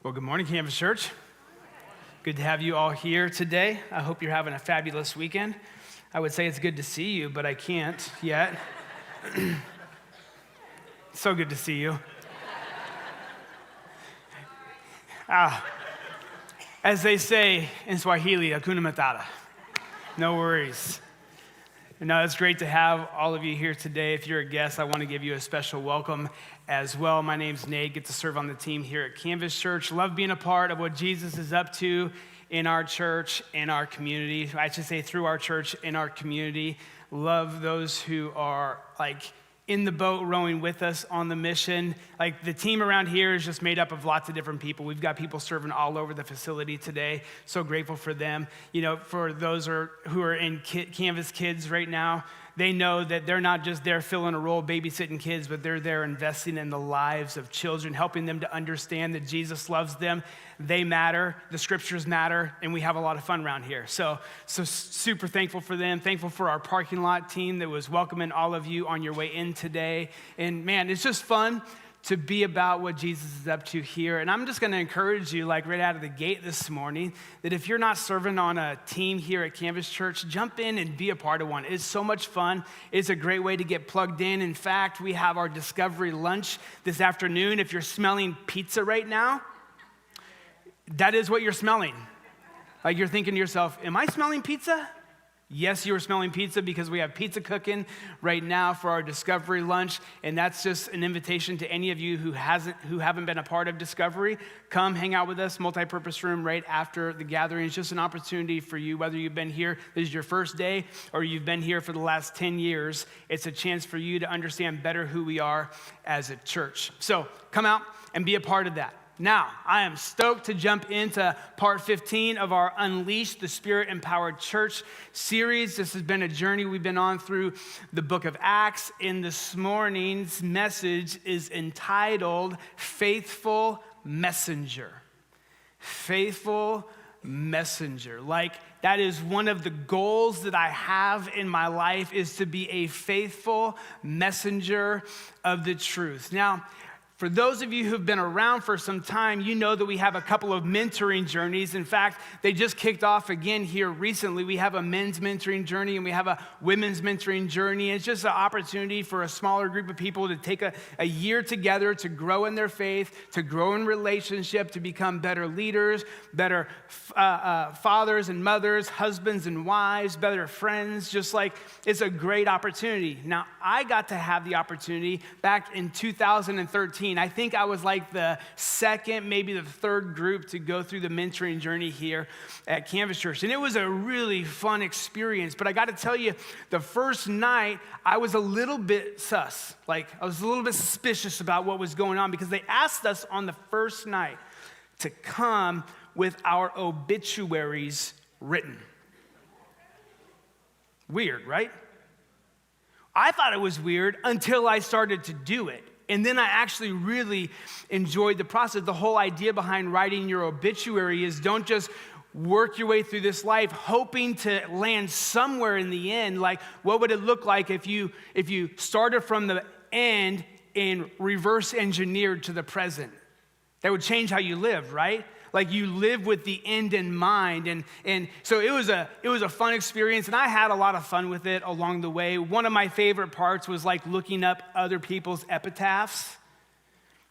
Well, good morning, Canvas Church. Good to have you all here today. I hope you're having a fabulous weekend. I would say it's good to see you, but I can't yet. So good to see you. As they say in Swahili, Hakuna Matata. No worries. No, it's great to have all of you here today. If you're a guest, I want to give you a special welcome as well. My name's Nate. Get to serve on the team here at Canvas Church. Love being a part of what Jesus is up to in our church, in our community. I should say through our church, in our community. Love those who are in the boat rowing with us on the mission. The team around here is just made up of lots of different people. We've got people serving all over the facility today. So grateful for them. For those who are in Canvas Kids right now, they know that they're not just there filling a role babysitting kids, but they're there investing in the lives of children, helping them to understand that Jesus loves them. They matter, the scriptures matter, and we have a lot of fun around here. So super thankful for them, thankful for our parking lot team that was welcoming all of you on your way in today. And man, it's just fun to be about what Jesus is up to here. And I'm just gonna encourage you, right out of the gate this morning, that if you're not serving on a team here at Canvas Church, jump in and be a part of one. It's so much fun. It's a great way to get plugged in. In fact, we have our Discovery lunch this afternoon. If you're smelling pizza right now, that is what you're smelling. You're thinking to yourself, am I smelling pizza? Yes, you are smelling pizza because we have pizza cooking right now for our Discovery lunch, and that's just an invitation to any of you who haven't been a part of Discovery. Come hang out with us, multi-purpose room right after the gathering. It's just an opportunity for you, whether you've been here, this is your first day, or you've been here for the last 10 years. It's a chance for you to understand better who we are as a church. So come out and be a part of that. Now, I am stoked to jump into part 15 of our Unleash the Spirit-Empowered Church series. This has been a journey we've been on through the book of Acts, and this morning's message is entitled Faithful Messenger. Faithful Messenger. That is one of the goals that I have in my life, is to be a faithful messenger of the truth. Now, for those of you who've been around for some time, you know that we have a couple of mentoring journeys. In fact, they just kicked off again here recently. We have a men's mentoring journey and we have a women's mentoring journey. It's just an opportunity for a smaller group of people to take a year together to grow in their faith, to grow in relationship, to become better leaders, better fathers and mothers, husbands and wives, better friends. It's a great opportunity. Now, I got to have the opportunity back in 2013. I think I was the second, maybe the third group to go through the mentoring journey here at Canvas Church. And it was a really fun experience. But I got to tell you, the first night, I was a little bit sus. I was a little bit suspicious about what was going on, because they asked us on the first night to come with our obituaries written. Weird, right? I thought it was weird until I started to do it. And then I actually really enjoyed the process. The whole idea behind writing your obituary is don't just work your way through this life hoping to land somewhere in the end. What would it look like if you started from the end and reverse engineered to the present? That would change how you live, right? You live with the end in mind. And so it was a fun experience, and I had a lot of fun with it along the way. One of my favorite parts was looking up other people's epitaphs.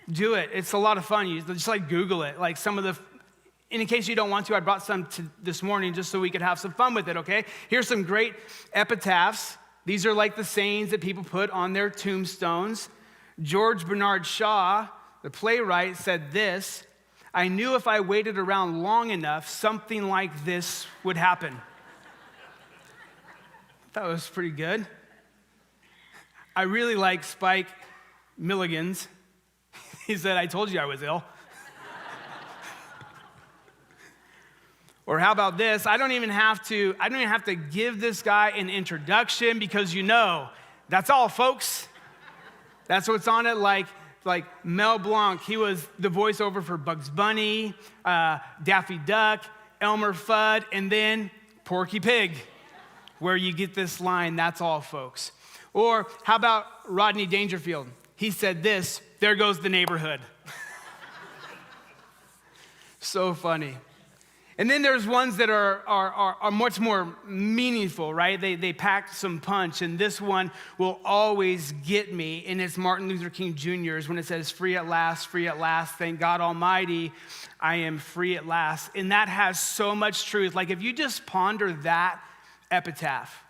Do it. It's a lot of fun. You just Google it. And in case you don't want to, I brought some this morning just so we could have some fun with it, okay? Here's some great epitaphs. These are the sayings that people put on their tombstones. George Bernard Shaw, the playwright, said this: I knew if I waited around long enough, something like this would happen. That was pretty good. I really like Spike Milligan's. He said, I told you I was ill. Or how about this? I don't even have to give this guy an introduction, because that's all, folks. That's what's on it. Mel Blanc, he was the voiceover for Bugs Bunny, Daffy Duck, Elmer Fudd, and then Porky Pig, where you get this line, that's all, folks. Or how about Rodney Dangerfield? He said this: there goes the neighborhood. So funny. And then there's ones that are much more meaningful, right? They pack some punch, and this one will always get me, and it's Martin Luther King Jr.'s when it says, free at last, thank God Almighty, I am free at last. And that has so much truth. Like if you just ponder that epitaph,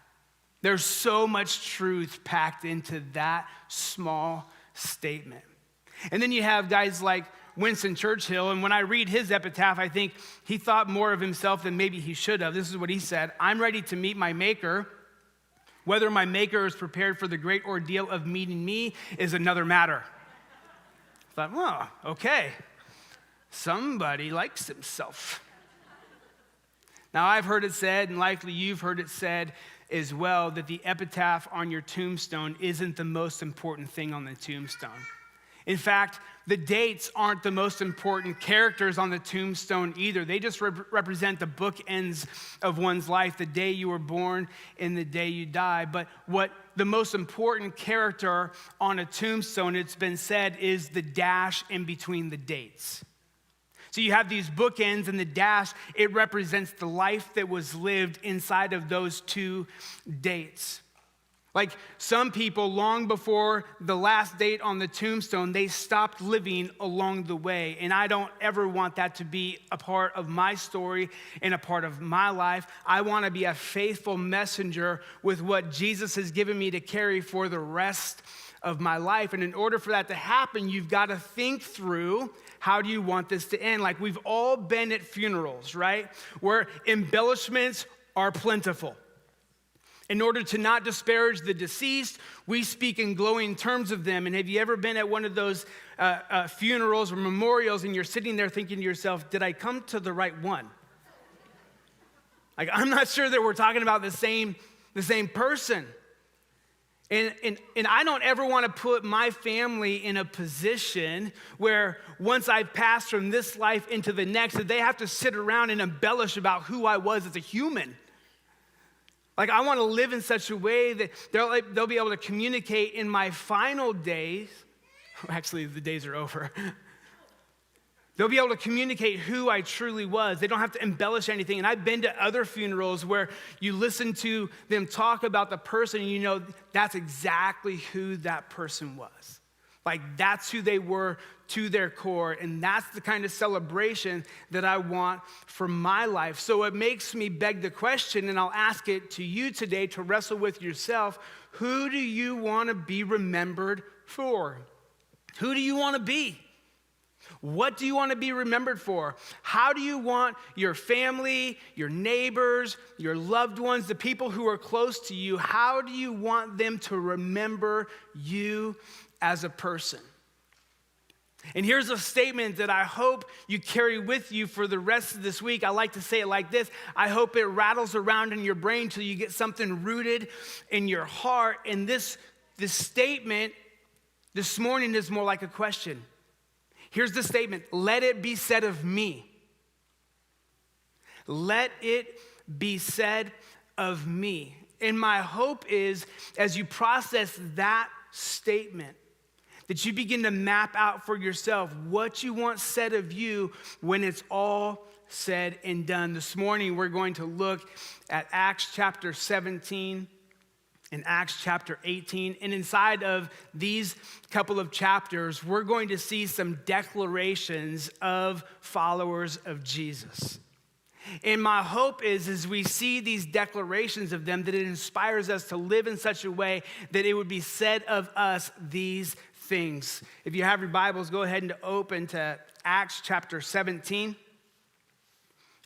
there's so much truth packed into that small statement. And then you have guys like Winston Churchill, and when I read his epitaph, I think he thought more of himself than maybe he should have. This is what he said: I'm ready to meet my maker. Whether my maker is prepared for the great ordeal of meeting me is another matter. I thought, well, okay, somebody likes himself. Now, I've heard it said, and likely you've heard it said as well, that the epitaph on your tombstone isn't the most important thing on the tombstone. In fact, the dates aren't the most important characters on the tombstone either. They just represent the bookends of one's life, the day you were born and the day you die. But what the most important character on a tombstone, it's been said, is the dash in between the dates. So you have these bookends, and the dash, it represents the life that was lived inside of those two dates. Like some people, long before the last date on the tombstone, they stopped living along the way. And I don't ever want that to be a part of my story and a part of my life. I want to be a faithful messenger with what Jesus has given me to carry for the rest of my life. And in order for that to happen, you've got to think through, how do you want this to end? Like we've all been at funerals, right? Where embellishments are plentiful. In order to not disparage the deceased, we speak in glowing terms of them. And have you ever been at one of those funerals or memorials and you're sitting there thinking to yourself, did I come to the right one? Like, I'm not sure that we're talking about the same person. And I don't ever want to put my family in a position where once I've passed from this life into the next, that they have to sit around and embellish about who I was as a human. Like, I want to live in such a way that they'll be able to communicate in my final days. Actually, the days are over. They'll be able to communicate who I truly was. They don't have to embellish anything. And I've been to other funerals where you listen to them talk about the person and you know that's exactly who that person was. Like, that's who they were to their core, and that's the kind of celebration that I want for my life. So it makes me beg the question, and I'll ask it to you today to wrestle with yourself. Who do you want to be remembered for? Who do you want to be? What do you want to be remembered for? How do you want your family, your neighbors, your loved ones, the people who are close to you, how do you want them to remember you as a person? And here's a statement that I hope you carry with you for the rest of this week. I like to say it like this: I hope it rattles around in your brain till you get something rooted in your heart. And this statement this morning is more like a question. Here's the statement: let it be said of me. Let it be said of me. And my hope is, as you process that statement, that you begin to map out for yourself what you want said of you when it's all said and done. This morning, we're going to look at Acts chapter 17 and Acts chapter 18. And inside of these couple of chapters, we're going to see some declarations of followers of Jesus. And my hope is, as we see these declarations of them, that it inspires us to live in such a way that it would be said of us these things. If you have your Bibles, go ahead and open to Acts chapter 17.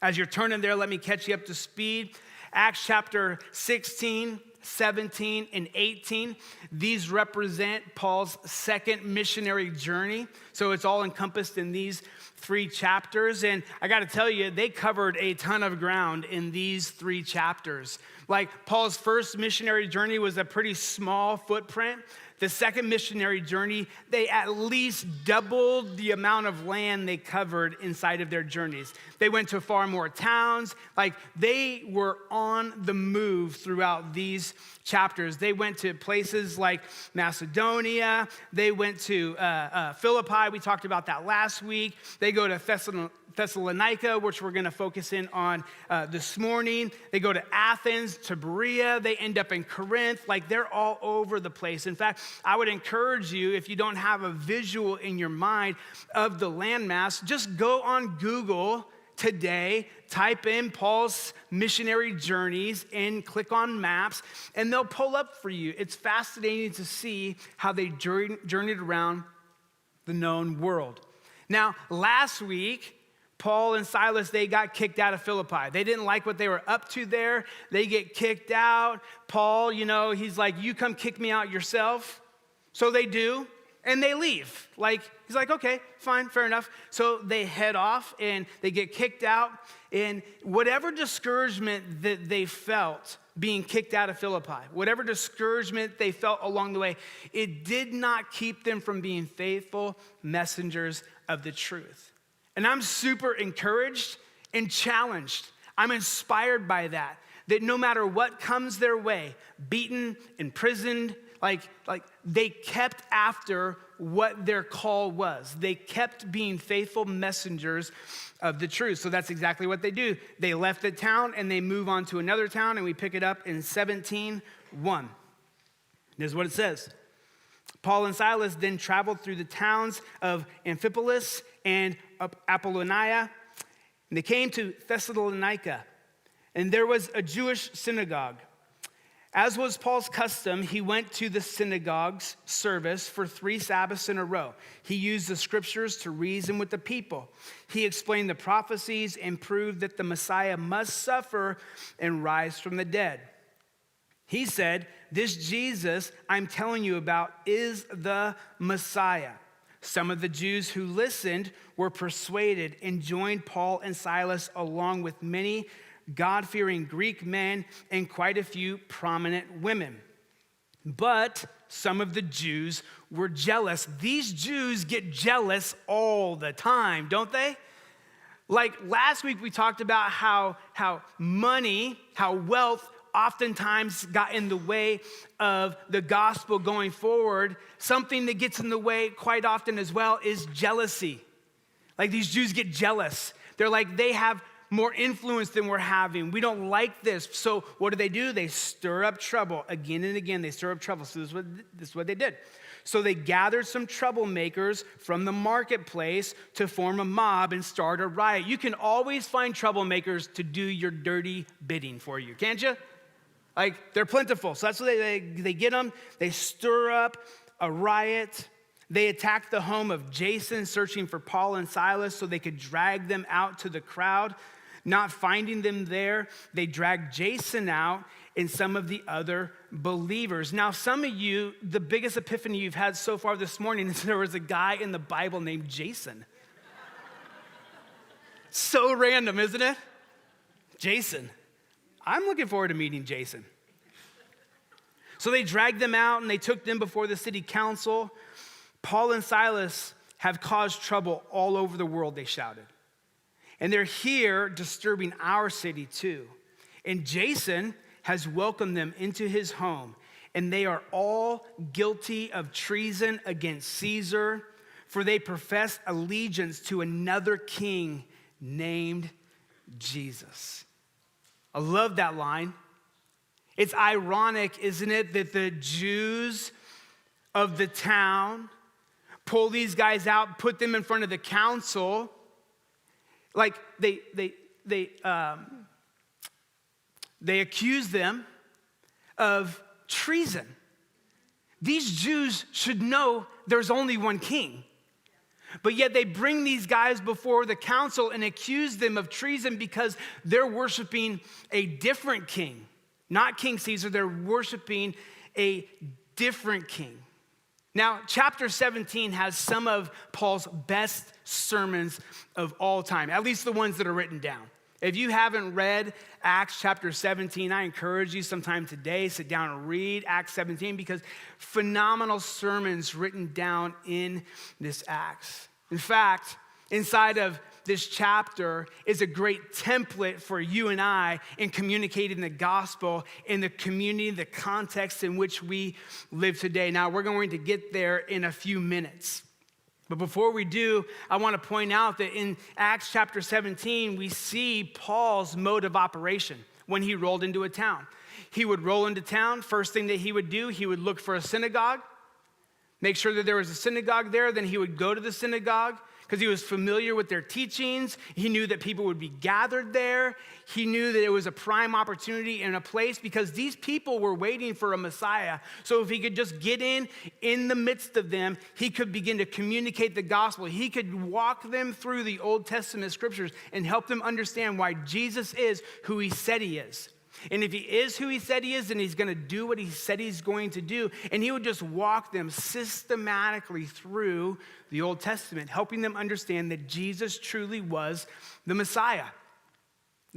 As you're turning there, let me catch you up to speed. Acts chapter 16, 17, and 18. These represent Paul's second missionary journey. So it's all encompassed in these 3 chapters. And I got to tell you, they covered a ton of ground in these 3 chapters. Like Paul's first missionary journey was a pretty small footprint. The second missionary journey, they at least doubled the amount of land they covered inside of their journeys. They went to far more towns. Like, they were on the move throughout these chapters. They went to places like Macedonia. They went to Philippi. We talked about that last week. They go to Thessalonica, which we're going to focus in on this morning. They go to Athens, to Berea. They end up in Corinth. Like, they're all over the place. In fact, I would encourage you, if you don't have a visual in your mind of the landmass, just go on Google today, type in Paul's missionary journeys and click on maps, and they'll pull up for you. It's fascinating to see how they journeyed around the known world. Now, last week, Paul and Silas, they got kicked out of Philippi. They didn't like what they were up to there. They get kicked out. Paul, he's like, you come kick me out yourself. So they do, and they leave. He's like, okay, fine, fair enough. So they head off, and they get kicked out. And whatever discouragement that they felt being kicked out of Philippi, whatever discouragement they felt along the way, it did not keep them from being faithful messengers of the truth. And I'm super encouraged and challenged. I'm inspired by that no matter what comes their way, beaten, imprisoned, they kept after what their call was. They kept being faithful messengers of the truth. So that's exactly what they do. They left the town and they move on to another town, and we pick it up in 17:1. This is what it says. Paul and Silas then traveled through the towns of Amphipolis and Apollonia, and they came to Thessalonica, and there was a Jewish synagogue. As was Paul's custom, he went to the synagogue's service for 3 Sabbaths in a row. He used the scriptures to reason with the people. He explained the prophecies and proved that the Messiah must suffer and rise from the dead. He said, "This Jesus I'm telling you about is the Messiah." Some of the Jews who listened were persuaded and joined Paul and Silas along with many God-fearing Greek men and quite a few prominent women. But some of the Jews were jealous. These Jews get jealous all the time, don't they? Last week we talked about how money, how wealth oftentimes got in the way of the gospel going forward. Something that gets in the way quite often as well is jealousy. These Jews get jealous. They're they have more influence than we're having. We don't like this. So what do? They stir up trouble again and again. They stir up trouble. So this is what they did. So they gathered some troublemakers from the marketplace to form a mob and start a riot. You can always find troublemakers to do your dirty bidding for you, can't you? They're plentiful. So that's what they get them. They stir up a riot. They attacked the home of Jason, searching for Paul and Silas so they could drag them out to the crowd. Not finding them there, they dragged Jason out and some of the other believers. Now, some of you, the biggest epiphany you've had so far this morning is there was a guy in the Bible named Jason. So random, isn't it? Jason. I'm looking forward to meeting Jason. So they dragged them out and they took them before the city council. Paul and Silas have caused trouble all over the world, they shouted. And they're here disturbing our city too. And Jason has welcomed them into his home. And they are all guilty of treason against Caesar, for they profess allegiance to another king named Jesus. I love that line. It's ironic, isn't it, that the Jews of the town pull these guys out, put them in front of the council. They accuse them of treason. These Jews should know there's only one king. But yet they bring these guys before the council and accuse them of treason because they're worshiping a different king. Not King Caesar, they're worshiping a different king. Now, chapter 17 has some of Paul's best sermons of all time, at least the ones that are written down. If you haven't read Acts chapter 17, I encourage you sometime today, sit down and read Acts 17 because phenomenal sermons written down in this Acts. In fact, inside of this chapter is a great template for you and I in communicating the gospel in the community, the context in which we live today. Now, we're going to get there in a few minutes. But before we do, I want to point out that in Acts chapter 17, we see Paul's mode of operation when he rolled into a town. He would roll into town. First thing that he would do, he would look for a synagogue, make sure that there was a synagogue there. Then he would go to the synagogue because he was familiar with their teachings. He knew that people would be gathered there. He knew that it was a prime opportunity and a place because these people were waiting for a Messiah. So if he could just get in the midst of them, he could begin to communicate the gospel. He could walk them through the Old Testament scriptures and help them understand why Jesus is who he said he is. And if he is who he said he is, then he's going to do what he said he's going to do. And he would just walk them systematically through the Old Testament, helping them understand that Jesus truly was the Messiah.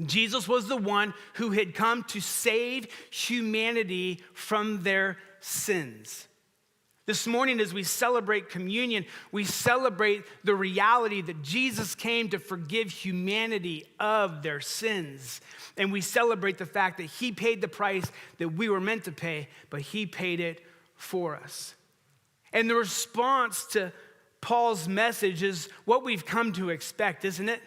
Jesus was the one who had come to save humanity from their sins. This morning, as we celebrate communion, we celebrate the reality that Jesus came to forgive humanity of their sins. And we celebrate the fact that he paid the price that we were meant to pay, but he paid it for us. And the response to Paul's message is what we've come to expect, isn't it?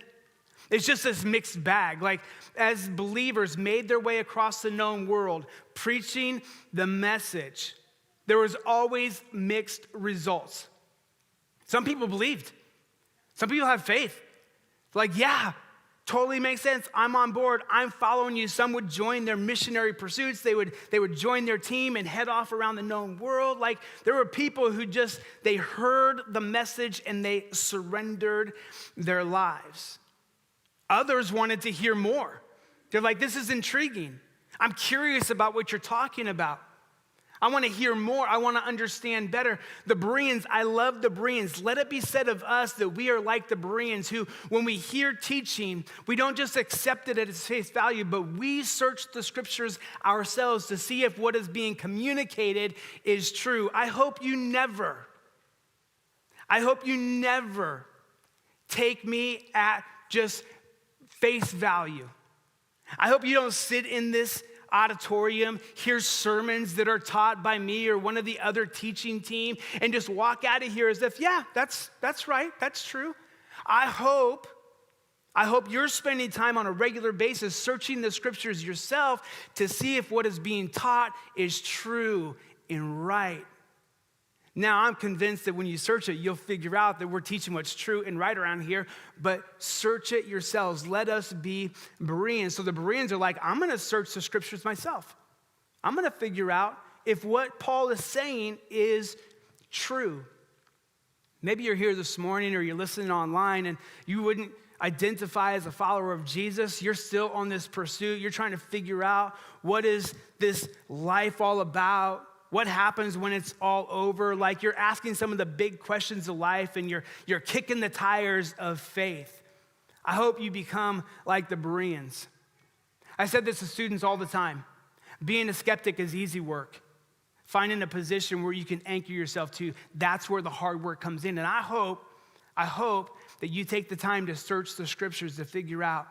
It's just this mixed bag. Like, as believers made their way across the known world, preaching the message, there was always mixed results. Some people believed. Some people have faith. Like, yeah, totally makes sense. I'm on board. I'm following you. Some would join their missionary pursuits. They would join their team and head off around the known world. Like, there were people who they heard the message and they surrendered their lives. Others wanted to hear more. They're like, this is intriguing. I'm curious about what you're talking about. I want to hear more. I want to understand better. The Bereans, I love the Bereans. Let it be said of us that we are like the Bereans who, when we hear teaching, we don't just accept it at its face value, but we search the scriptures ourselves to see if what is being communicated is true. I hope you never take me at just face value. I hope you don't sit in this auditorium, hear sermons that are taught by me or one of the other teaching team, and just walk out of here as if, yeah, that's right, that's true. I hope you're spending time on a regular basis searching the scriptures yourself to see if what is being taught is true and right. Now, I'm convinced that when you search it, you'll figure out that we're teaching what's true and right around here, but search it yourselves. Let us be Bereans. So the Bereans are like, I'm going to search the scriptures myself. I'm going to figure out if what Paul is saying is true. Maybe you're here this morning or you're listening online and you wouldn't identify as a follower of Jesus. You're still on this pursuit. You're trying to figure out what is this life all about? What happens when it's all over? Like, you're asking some of the big questions of life and you're kicking the tires of faith. I hope you become like the Bereans. I said this to students all the time. Being a skeptic is easy work. Finding a position where you can anchor yourself to, that's where the hard work comes in. And I hope that you take the time to search the scriptures to figure out,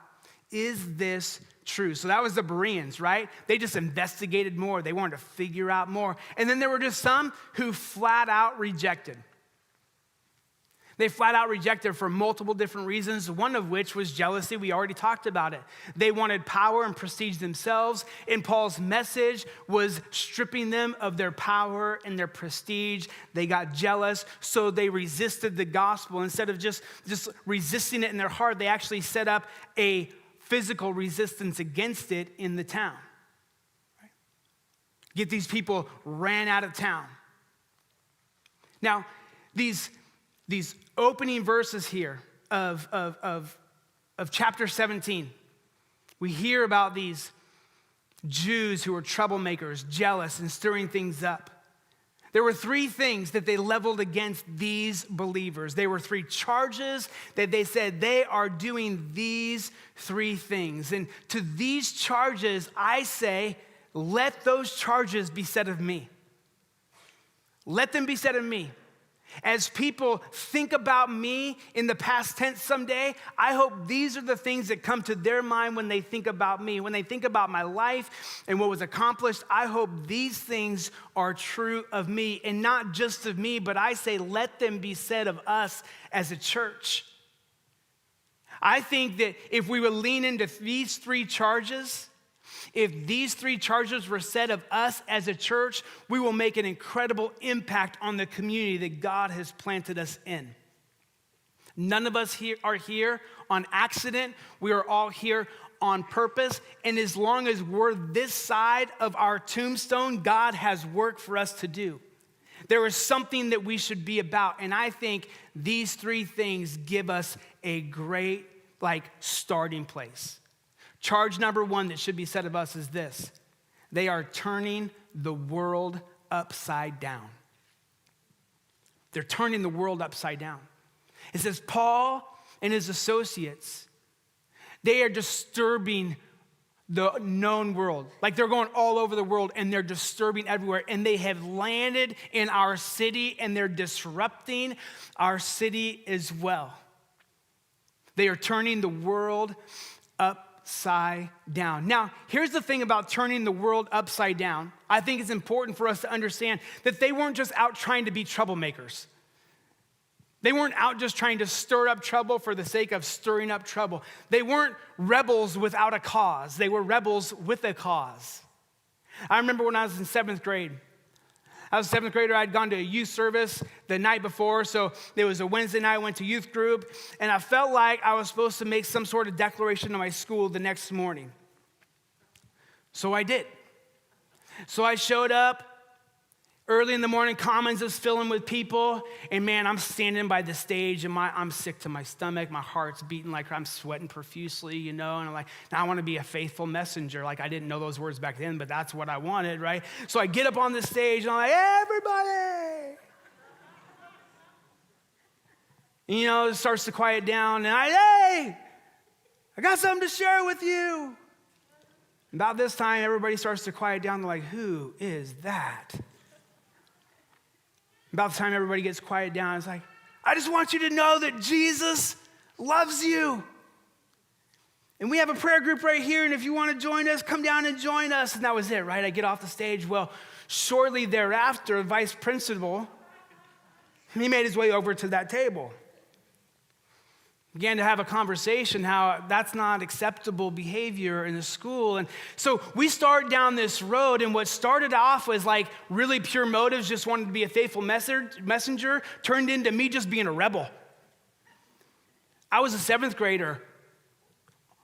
is this true? So that was the Bereans, right? They just investigated more. They wanted to figure out more. And then there were just some who flat out rejected. They flat out rejected for multiple different reasons, one of which was jealousy. We already talked about it. They wanted power and prestige themselves, and Paul's message was stripping them of their power and their prestige. They got jealous, so they resisted the gospel. Instead of just resisting it in their heart, they actually set up a physical resistance against it in the town. Right? Get these people ran out of town. Now, these opening verses here of chapter 17, we hear about these Jews who were troublemakers, jealous, and stirring things up. There were three things that they leveled against these believers. There were three charges that they said they are doing these three things. And to these charges, I say, let those charges be said of me. Let them be said of me. As people think about me in the past tense someday, I hope these are the things that come to their mind when they think about me. When they think about my life and what was accomplished, I hope these things are true of me. And not just of me, but I say let them be said of us as a church. I think that if we would lean into these three charges, if these three charges were said of us as a church, we will make an incredible impact on the community that God has planted us in. None of us here are here on accident. We are all here on purpose. And as long as we're this side of our tombstone, God has work for us to do. There is something that we should be about. And I think these three things give us a great, starting place. Charge number one that should be said of us is this: they are turning the world upside down. They're turning the world upside down. It says Paul and his associates, they are disturbing the known world. They're going all over the world and they're disturbing everywhere. And they have landed in our city and they're disrupting our city as well. They are turning the world upside down. Now, here's the thing about turning the world upside down. I think it's important for us to understand that they weren't just out trying to be troublemakers. They weren't out just trying to stir up trouble for the sake of stirring up trouble. They weren't rebels without a cause. They were rebels with a cause. I remember when I was in seventh grade. I was a seventh grader. I'd gone to a youth service the night before, so it was a Wednesday night. I went to youth group, and I felt like I was supposed to make some sort of declaration to my school the next morning. So I did. So I showed up early in the morning. Commons is filling with people, and man, I'm standing by the stage, and I'm sick to my stomach. My heart's beating like I'm sweating profusely, and I'm like, now I want to be a faithful messenger. I didn't know those words back then, but that's what I wanted, right? So I get up on the stage, and I'm like, everybody! And, it starts to quiet down, and hey, I got something to share with you. About this time, everybody starts to quiet down. They're like, who is that? About the time everybody gets quiet down, it's like, I just want you to know that Jesus loves you. And we have a prayer group right here, and if you want to join us, come down and join us. And that was it, right? I get off the stage. Well, shortly thereafter, a vice principal, he made his way over to that table. Began to have a conversation how that's not acceptable behavior in the school. And so we start down this road, and what started off as really pure motives, just wanted to be a faithful messenger, turned into me just being a rebel. I was a seventh grader,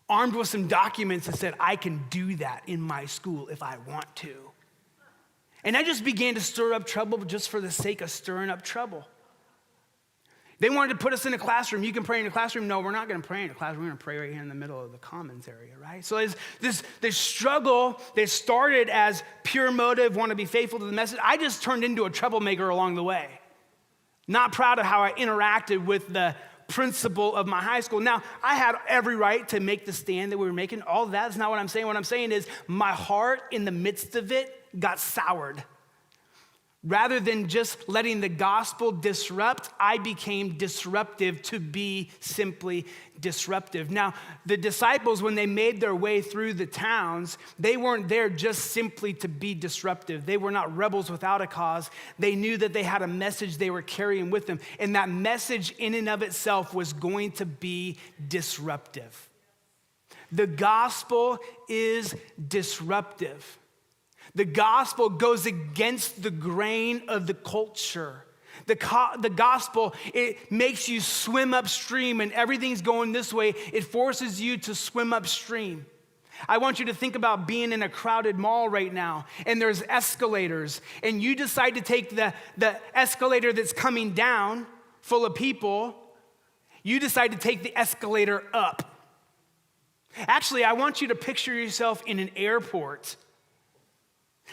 armed with some documents that said I can do that in my school if I want to. And I just began to stir up trouble just for the sake of stirring up trouble. They wanted to put us in a classroom. You can pray in a classroom. No, we're not going to pray in a classroom. We're going to pray right here in the middle of the commons area, right? So it's this struggle that started as pure motive, want to be faithful to the message. I just turned into a troublemaker along the way. Not proud of how I interacted with the principal of my high school. Now, I had every right to make the stand that we were making. All that's not what I'm saying. What I'm saying is my heart in the midst of it got soured. Rather than just letting the gospel disrupt, I became disruptive to be simply disruptive. Now, the disciples, when they made their way through the towns, they weren't there just simply to be disruptive. They were not rebels without a cause. They knew that they had a message they were carrying with them, and that message in and of itself was going to be disruptive. The gospel is disruptive. The gospel goes against the grain of the culture. The gospel, it makes you swim upstream, and everything's going this way. It forces you to swim upstream. I want you to think about being in a crowded mall right now, and there's escalators, and you decide to take the escalator that's coming down full of people. You decide to take the escalator up. Actually, I want you to picture yourself in an airport.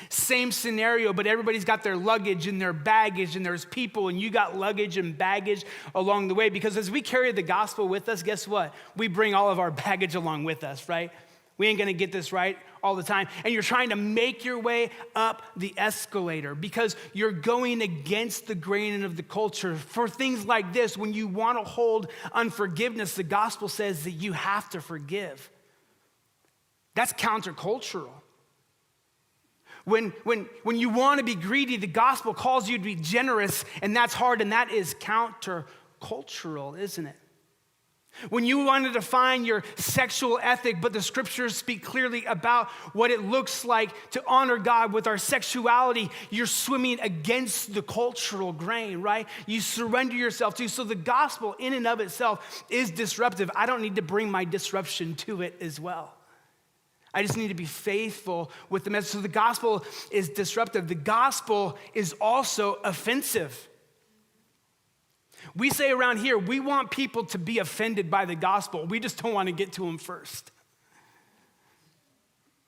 Same scenario, but everybody's got their luggage and their baggage, and there's people, and you got luggage and baggage along the way. Because as we carry the gospel with us, guess what? We bring all of our baggage along with us, right? We ain't gonna get this right all the time. And you're trying to make your way up the escalator because you're going against the grain of the culture. For things like this, when you want to hold unforgiveness, the gospel says that you have to forgive. That's countercultural. When you want to be greedy, the gospel calls you to be generous, and that's hard, and that is countercultural, isn't it? When you want to define your sexual ethic, but the scriptures speak clearly about what it looks like to honor God with our sexuality, you're swimming against the cultural grain, right? You surrender yourself to. So the gospel in and of itself is disruptive. I don't need to bring my disruption to it as well. I just need to be faithful with the message. So the gospel is disruptive. The gospel is also offensive. We say around here, we want people to be offended by the gospel. We just don't want to get to them first.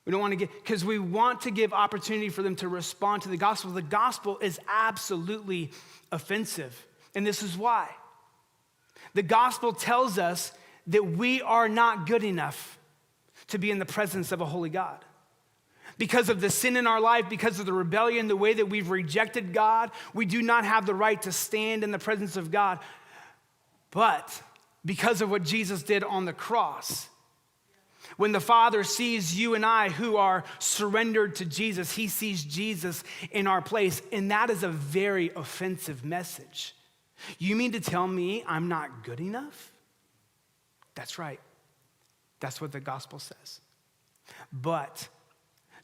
We don't want to get, because we want to give opportunity for them to respond to the gospel. The gospel is absolutely offensive. And this is why. The gospel tells us that we are not good enough to be in the presence of a holy God. Because of the sin in our life, because of the rebellion, the way that we've rejected God, we do not have the right to stand in the presence of God. But because of what Jesus did on the cross, when the Father sees you and I who are surrendered to Jesus, he sees Jesus in our place. And that is a very offensive message. You mean to tell me I'm not good enough? That's right. That's what the gospel says. But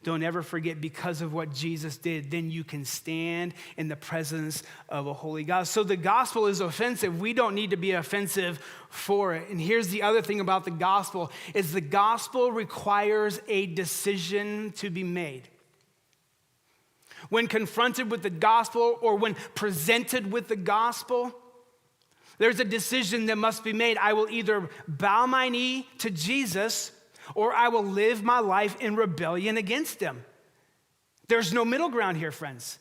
don't ever forget, because of what Jesus did, then you can stand in the presence of a holy God. So the gospel is offensive. We don't need to be offensive for it. And here's the other thing about the gospel, is the gospel requires a decision to be made. When confronted with the gospel, or when presented with the gospel, there's a decision that must be made. I will either bow my knee to Jesus, or I will live my life in rebellion against him. There's no middle ground here, friends.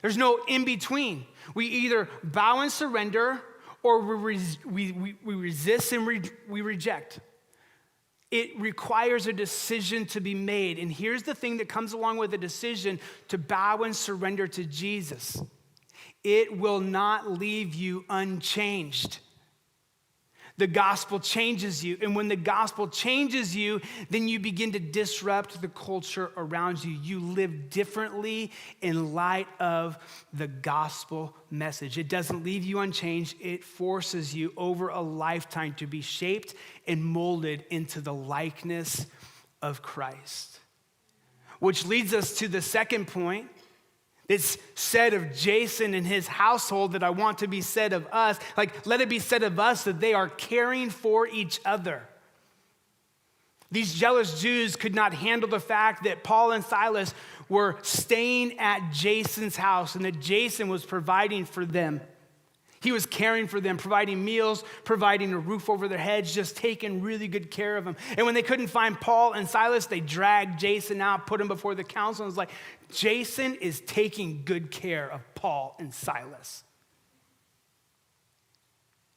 There's no in between. We either bow and surrender, or we resist and we reject. It requires a decision to be made. And here's the thing that comes along with a decision to bow and surrender to Jesus. It will not leave you unchanged. The gospel changes you. And when the gospel changes you, then you begin to disrupt the culture around you. You live differently in light of the gospel message. It doesn't leave you unchanged. It forces you over a lifetime to be shaped and molded into the likeness of Christ. Which leads us to the second point. It's said of Jason and his household that I want to be said of us. Like, let it be said of us that they are caring for each other. These jealous Jews could not handle the fact that Paul and Silas were staying at Jason's house and that Jason was providing for them. He was caring for them, providing meals, providing a roof over their heads, just taking really good care of them. And when they couldn't find Paul and Silas, they dragged Jason out, put him before the council, and was like, Jason is taking good care of Paul and Silas.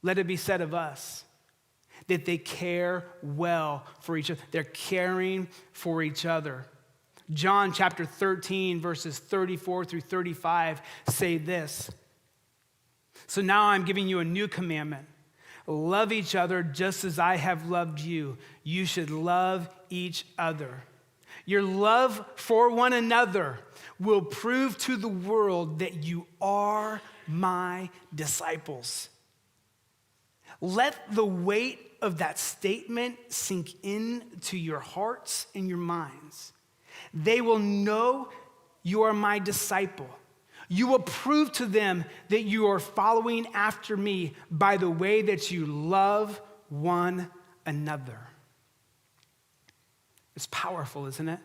Let it be said of us that they care well for each other. They're caring for each other. John chapter 13, verses 34 through 35 say this. So now I'm giving you a new commandment. Love each other just as I have loved you. You should love each other. Your love for one another will prove to the world that you are my disciples. Let the weight of that statement sink into your hearts and your minds. They will know you are my disciple. You will prove to them that you are following after me by the way that you love one another. It's powerful, isn't it?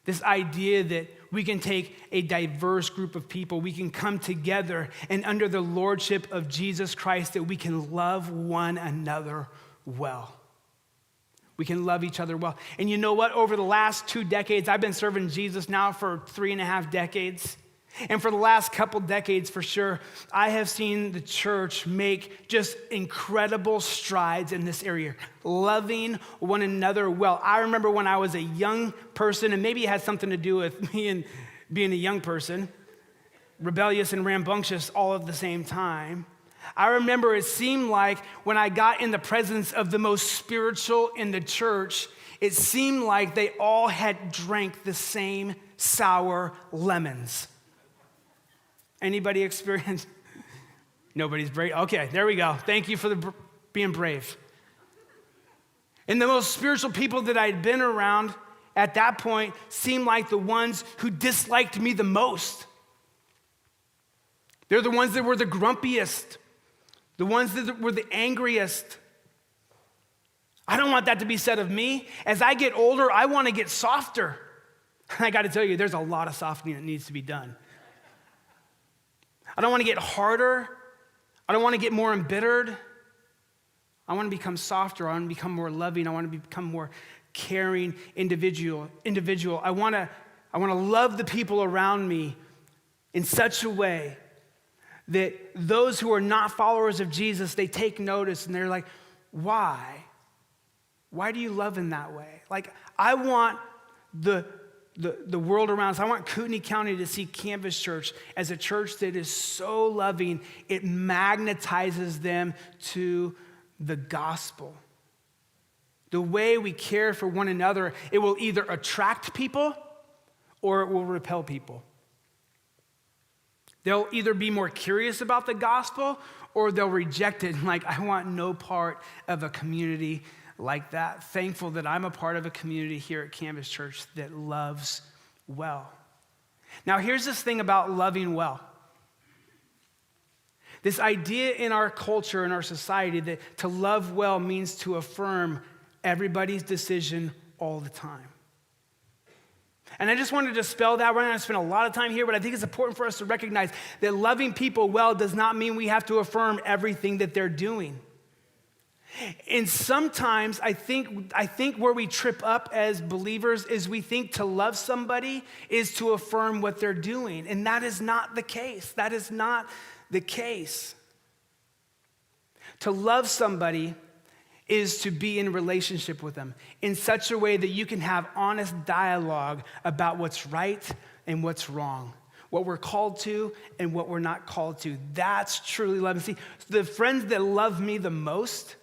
This idea that we can take a diverse group of people, we can come together, and under the lordship of Jesus Christ, that we can love one another well. We can love each other well. And you know what? Over the last 2 decades, I've been serving Jesus now for 3.5 decades. And for the last couple decades, for sure, I have seen the church make just incredible strides in this area, loving one another well. I remember when I was a young person, and maybe it had something to do with me and being a young person, rebellious and rambunctious all at the same time. I remember it seemed like when I got in the presence of the most spiritual in the church, it seemed like they all had drank the same sour lemons. Anybody experience? Nobody's brave. Okay, there we go. Thank you for being brave. And the most spiritual people that I'd been around at that point seemed like the ones who disliked me the most. They're the ones that were the grumpiest, the ones that were the angriest. I don't want that to be said of me. As I get older, I want to get softer. I got to tell you, there's a lot of softening that needs to be done. I don't want to get harder. I don't want to get more embittered. I want to become softer. I want to become more loving. I want to become more caring individual. I want to love the people around me in such a way that those who are not followers of Jesus, they take notice and they're like, why? Why do you love in that way? Like, I want the world around us. I want Kootenai County to see Canvas Church as a church that is so loving, it magnetizes them to the gospel. The way we care for one another, it will either attract people or it will repel people. They'll either be more curious about the gospel or they'll reject it. Like, I want no part of a community like that. Thankful that I'm a part of a community here at Canvas Church that loves well. Now, here's this thing about loving well. This idea in our culture, in our society, that to love well means to affirm everybody's decision all the time. And I just wanted to dispel that. We're not going to spend a lot of time here, but I think it's important for us to recognize that loving people well does not mean we have to affirm everything that they're doing. And sometimes I think where we trip up as believers is we think to love somebody is to affirm what they're doing. And that is not the case. That is not the case. To love somebody is to be in relationship with them in such a way that you can have honest dialogue about what's right and what's wrong, what we're called to and what we're not called to. That's truly love. And see, the friends that love me the most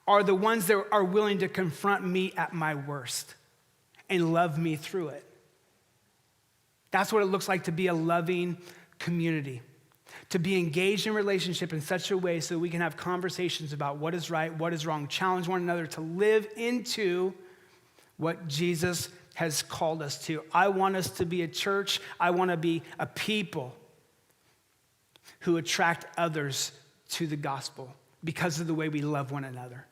are the ones that are willing to confront me at my worst and love me through it. That's what it looks like to be a loving community, to be engaged in relationship in such a way so we can have conversations about what is right, what is wrong, challenge one another to live into what Jesus has called us to. I want us to be a church. I want to be a people who attract others to the gospel because of the way we love one another.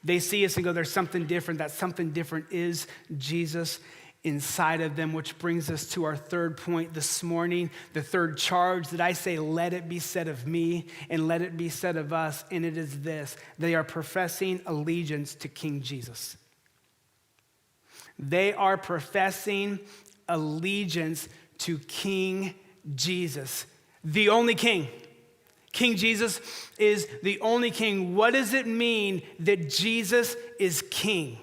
They see us and go, there's something different. That something different is Jesus inside of them, which brings us to our third point this morning, the third charge that I say, let it be said of me and let it be said of us, and it is this: they are professing allegiance to King Jesus. They are professing allegiance to King Jesus, the only King. King Jesus is the only King. What does it mean that Jesus is King?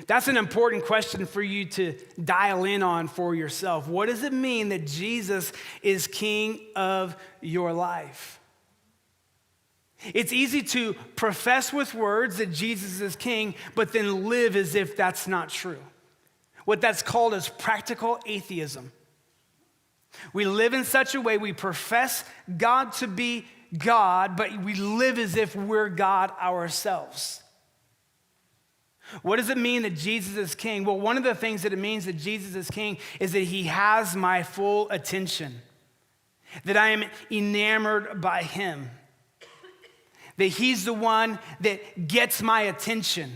That's an important question for you to dial in on for yourself. What does it mean that Jesus is King of your life? It's easy to profess with words that Jesus is King, but then live as if that's not true. What that's called is practical atheism. We live in such a way, we profess God to be God, but we live as if we're God ourselves. What does it mean that Jesus is King? Well, one of the things that it means that Jesus is King is that he has my full attention, that I am enamored by him, that he's the one that gets my attention.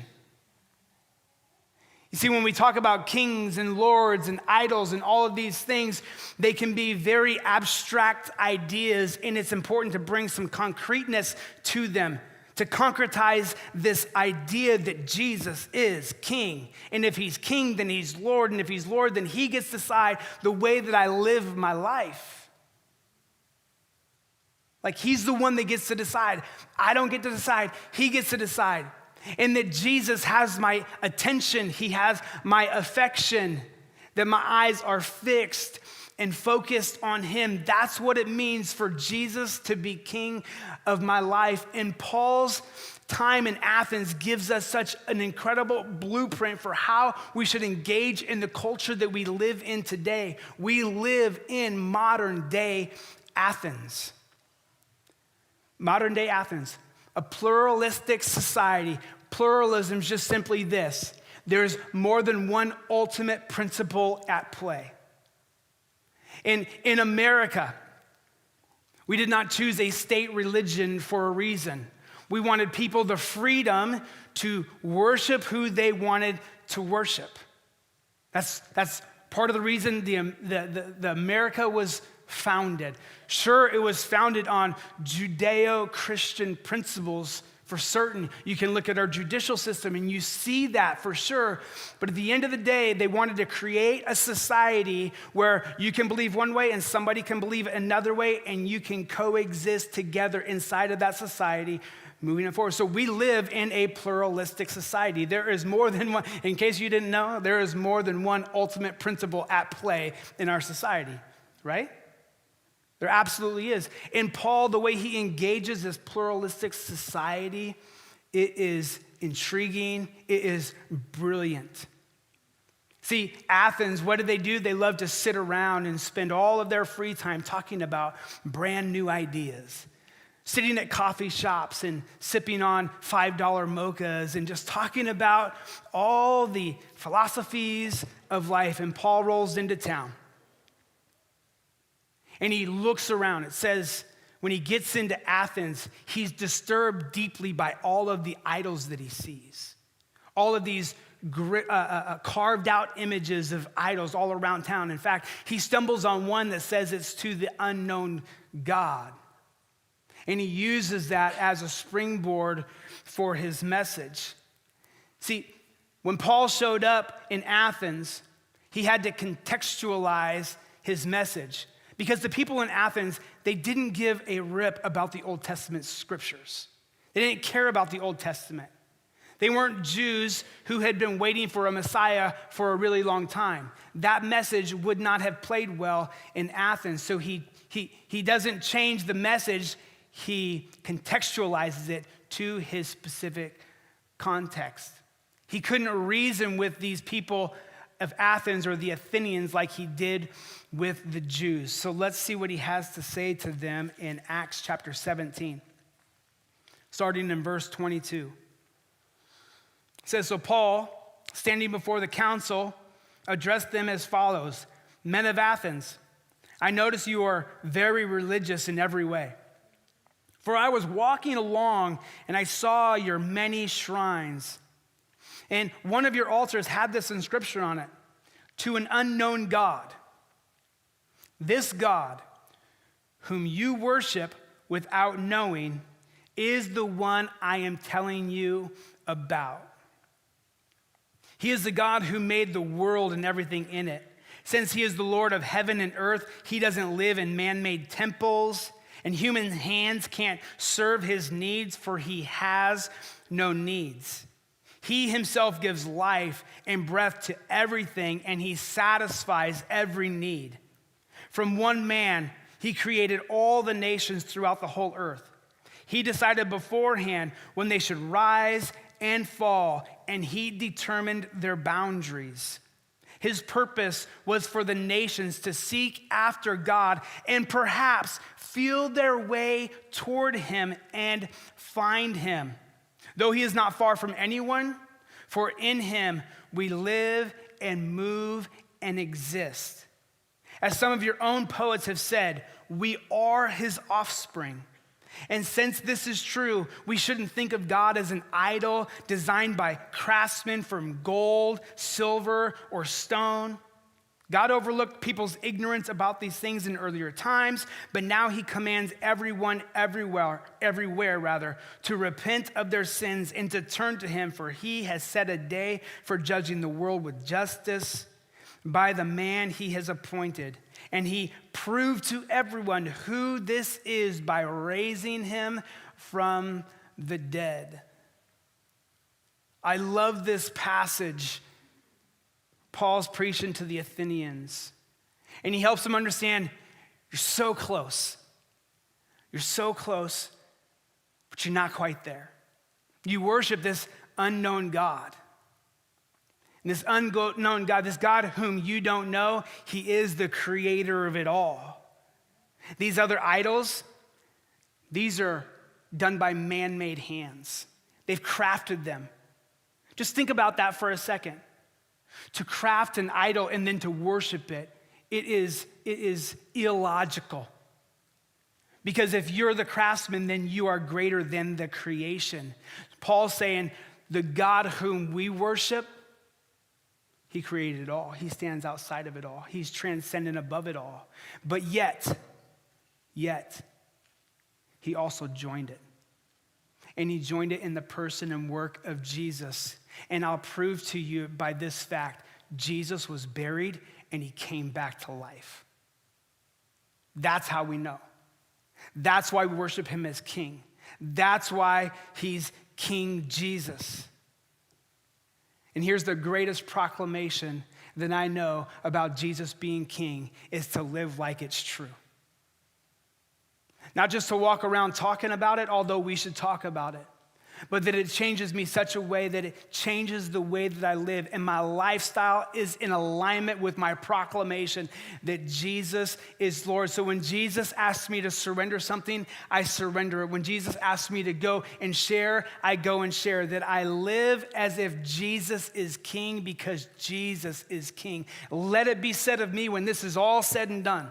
You see, when we talk about kings and lords and idols and all of these things, they can be very abstract ideas, and it's important to bring some concreteness to them, to concretize this idea that Jesus is king. And if he's king, then he's Lord. And if he's Lord, then he gets to decide the way that I live my life. Like he's the one that gets to decide. I don't get to decide. He gets to decide. And that Jesus has my attention. He has my affection. That my eyes are fixed and focused on him. That's what it means for Jesus to be king of my life. And Paul's time in Athens gives us such an incredible blueprint for how we should engage in the culture that we live in today. We live in modern day Athens. Modern day Athens, a pluralistic society. Pluralism is just simply this: there's more than one ultimate principle at play. In America, we did not choose a state religion for a reason. We wanted people the freedom to worship who they wanted to worship. That's part of the reason the America was founded. Sure, it was founded on Judeo-Christian principles for certain. You can look at our judicial system and you see that for sure. But at the end of the day, they wanted to create a society where you can believe one way and somebody can believe another way, and you can coexist together inside of that society moving forward. So we live in a pluralistic society. There is more than one, in case you didn't know, there is more than one ultimate principle at play in our society, right? There absolutely is. And Paul, the way he engages this pluralistic society, it is intriguing. It is brilliant. See, Athens, what did they do? They loved to sit around and spend all of their free time talking about brand new ideas, sitting at coffee shops and sipping on $5 mochas and just talking about all the philosophies of life. And Paul rolls into town. And he looks around. It says when he gets into Athens, he's disturbed deeply by all of the idols that he sees. All of these carved out images of idols all around town. In fact, he stumbles on one that says it's to the unknown God. And he uses that as a springboard for his message. See, when Paul showed up in Athens, he had to contextualize his message. Because the people in Athens, they didn't give a rip about the Old Testament scriptures. They didn't care about the Old Testament. They weren't Jews who had been waiting for a Messiah for a really long time. That message would not have played well in Athens. So he doesn't change the message. He contextualizes it to his specific context. He couldn't reason with these people of Athens or the Athenians like he did with the Jews. So let's see what he has to say to them in Acts chapter 17, starting in verse 22. It says, so Paul, standing before the council, addressed them as follows: Men of Athens, I notice you are very religious in every way. For I was walking along and I saw your many shrines. And one of your altars had this inscription on it: to an unknown God. This God, whom you worship without knowing, is the one I am telling you about. He is the God who made the world and everything in it. Since he is the Lord of heaven and earth, he doesn't live in man-made temples, and human hands can't serve his needs, for he has no needs. He himself gives life and breath to everything, and he satisfies every need. From one man, he created all the nations throughout the whole earth. He decided beforehand when they should rise and fall, and he determined their boundaries. His purpose was for the nations to seek after God and perhaps feel their way toward him and find him. Though he is not far from anyone, for in him we live and move and exist. As some of your own poets have said, we are his offspring. And since this is true, we shouldn't think of God as an idol designed by craftsmen from gold, silver, or stone. God overlooked people's ignorance about these things in earlier times, but now he commands everyone everywhere, to repent of their sins and to turn to him, for he has set a day for judging the world with justice by the man he has appointed. And he proved to everyone who this is by raising him from the dead. I love this passage. Paul's preaching to the Athenians, and he helps them understand, you're so close. You're so close, but you're not quite there. You worship this unknown God. And this unknown God, this God whom you don't know, he is the creator of it all. These other idols, these are done by man-made hands. They've crafted them. Just think about that for a second. To craft an idol and then to worship it, it is illogical. Because if you're the craftsman, then you are greater than the creation. Paul's saying, the God whom we worship, he created it all. He stands outside of it all. He's transcendent above it all. But yet, he also joined it. And he joined it in the person and work of Jesus. And I'll prove to you by this fact, Jesus was buried and he came back to life. That's how we know. That's why we worship him as king. That's why he's King Jesus. And here's the greatest proclamation that I know about Jesus being king is to live like it's true. Not just to walk around talking about it, although we should talk about it, but that it changes me such a way that it changes the way that I live, and my lifestyle is in alignment with my proclamation that Jesus is Lord. So when Jesus asks me to surrender something, I surrender it. When Jesus asks me to go and share, I go and share. That I live as if Jesus is king because Jesus is king. Let it be said of me when this is all said and done.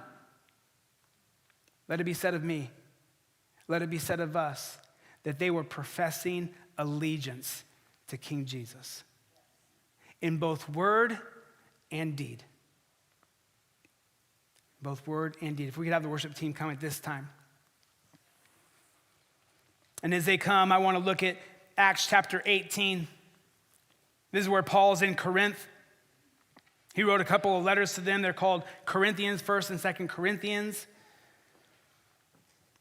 Let it be said of me, let it be said of us, that they were professing allegiance to King Jesus in both word and deed. Both word and deed. If we could have the worship team come at this time. And as they come, I want to look at Acts chapter 18. This is where Paul's in Corinth. He wrote a couple of letters to them. They're called Corinthians, 1st and 2nd Corinthians.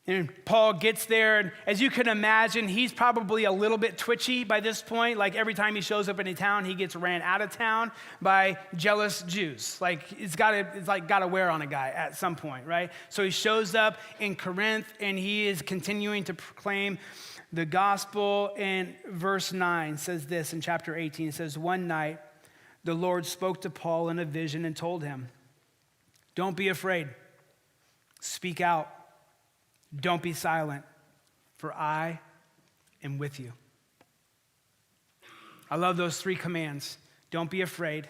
And Paul gets there, and as you can imagine, he's probably a little bit twitchy by this point. Like every time he shows up in a town, he gets ran out of town by jealous Jews. Like it's got to wear on a guy at some point, right? So he shows up in Corinth, and he is continuing to proclaim the gospel. And verse 9 says this in chapter 18. It says, one night the Lord spoke to Paul in a vision and told him, don't be afraid. Speak out. Don't be silent, for I am with you. I love those three commands. Don't be afraid.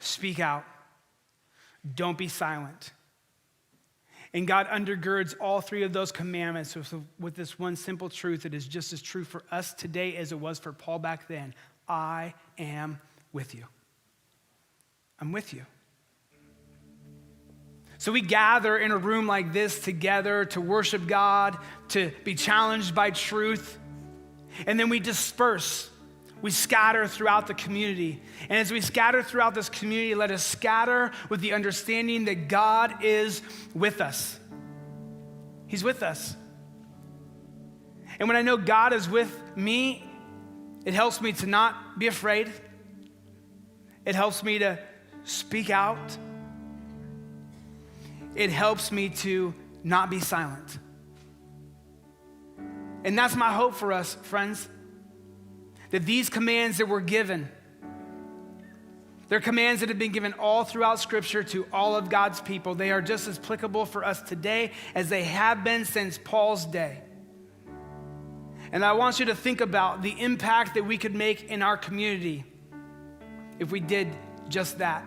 Speak out. Don't be silent. And God undergirds all three of those commandments with this one simple truth that is just as true for us today as it was for Paul back then. I am with you. I'm with you. So we gather in a room like this together to worship God, to be challenged by truth, and then we disperse. We scatter throughout the community. And as we scatter throughout this community, let us scatter with the understanding that God is with us. He's with us. And when I know God is with me, it helps me to not be afraid. It helps me to speak out. It helps me to not be silent. And that's my hope for us, friends, that these commands that we're given, they're commands that have been given all throughout Scripture to all of God's people. They are just as applicable for us today as they have been since Paul's day. And I want you to think about the impact that we could make in our community if we did just that.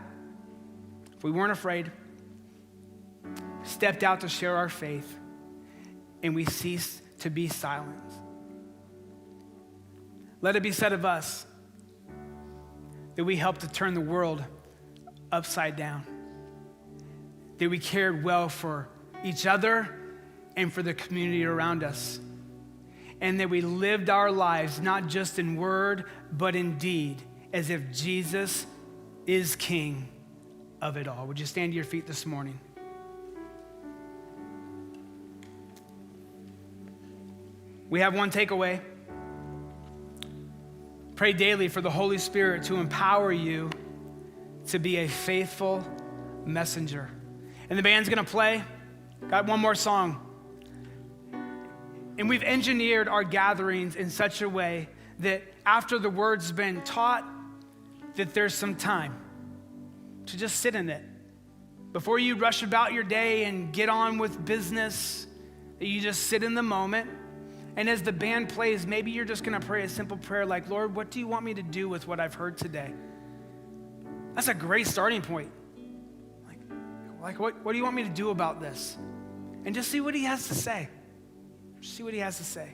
If we weren't afraid, stepped out to share our faith, and we ceased to be silent. Let it be said of us that we help to turn the world upside down. That we cared well for each other and for the community around us. And that we lived our lives not just in word, but in deed, as if Jesus is King of it all. Would you stand to your feet this morning? We have one takeaway. Pray daily for the Holy Spirit to empower you to be a faithful messenger. And the band's gonna play. Got one more song. And we've engineered our gatherings in such a way that after the word's been taught, that there's some time to just sit in it. Before you rush about your day and get on with business, that you just sit in the moment. And as the band plays, maybe you're just gonna pray a simple prayer like, Lord, what do you want me to do with what I've heard today? That's a great starting point. Like what do you want me to do about this? And just see what he has to say. See what he has to say.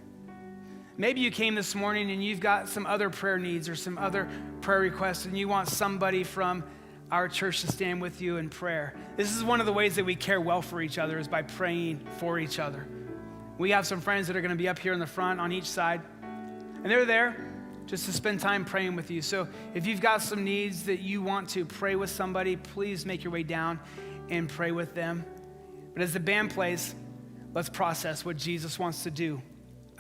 Maybe you came this morning and you've got some other prayer needs or some other prayer requests and you want somebody from our church to stand with you in prayer. This is one of the ways that we care well for each other, is by praying for each other. We have some friends that are gonna be up here in the front on each side, and they're there just to spend time praying with you. So if you've got some needs that you want to pray with somebody, please make your way down and pray with them. But as the band plays, let's process what Jesus wants to do